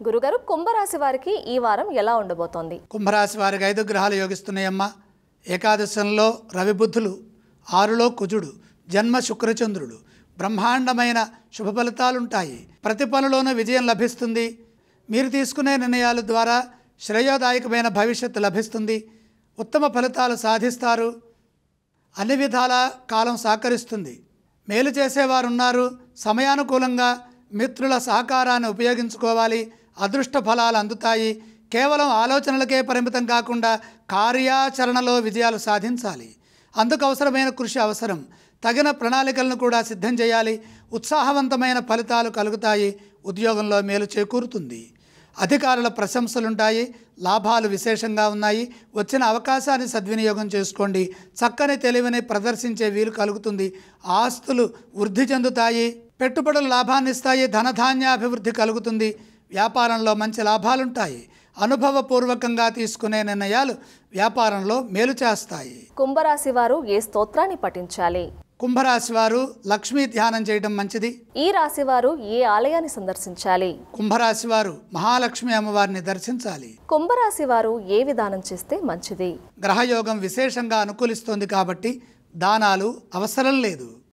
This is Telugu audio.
గురుగారు, కుంభరాశి వారికి ఈ వారం ఎలా ఉండబోతోంది? కుంభరాశి వారికి 5 గ్రహాలు యోగిస్తున్నాయమ్మా. ఏకాదశంలో రవి బుద్ధులు, 6లో కుజుడు, జన్మ శుక్రచంద్రుడు. బ్రహ్మాండమైన శుభ ఫలితాలుంటాయి. ప్రతి పనిలోనూ విజయం లభిస్తుంది. మీరు తీసుకునే నిర్ణయాల ద్వారా శ్రేయోదాయకమైన భవిష్యత్తు లభిస్తుంది. ఉత్తమ ఫలితాలు సాధిస్తారు. అన్ని విధాల కాలం సహకరిస్తుంది. మేలు చేసేవారు ఉన్నారు. సమయానుకూలంగా మిత్రుల సహకారాన్ని ఉపయోగించుకోవాలి. అదృష్ట ఫలాలు అందుతాయి. కేవలం ఆలోచనలకే పరిమితం కాకుండా కార్యాచరణలో విజయాలు సాధించాలి. అందుకు అవసరమైన కృషి అవసరం. తగిన ప్రణాళికలను కూడా సిద్ధం చేయాలి. ఉత్సాహవంతమైన ఫలితాలు కలుగుతాయి. ఉద్యోగంలో మేలు చేకూరుతుంది. అధికారుల ప్రశంసలుంటాయి. లాభాలు విశేషంగా ఉన్నాయి. వచ్చిన అవకాశాన్ని సద్వినియోగం చేసుకోండి. చక్కని తెలివిని ప్రదర్శించే వీలు కలుగుతుంది. ఆస్తులు వృద్ధి చెందుతాయి. పెట్టుబడులు లాభాన్ని ఇస్తాయి. ధనధాన్యాభివృద్ధి కలుగుతుంది. వ్యాపారంలో మంచి లాభాలుంటాయి. అనుభవపూర్వకంగా తీసుకునే నిర్ణయాలు వ్యాపారంలో మేలు చేస్తాయి. కుంభరాశి వారు ఏ స్తోత్రాన్ని పఠించాలి? కుంభరాశి వారు లక్ష్మీ ధ్యానం చేయడం మంచిది. ఈ రాశి వారు ఏ ఆలయాన్ని సందర్శించాలి? కుంభరాశి వారు మహాలక్ష్మి అమ్మవారిని దర్శించాలి. కుంభరాశి వారు ఏ విధానం చేస్తే మంచిది? గ్రహయోగం విశేషంగా అనుకూలిస్తోంది కాబట్టి దానాలు అవసరం లేదు.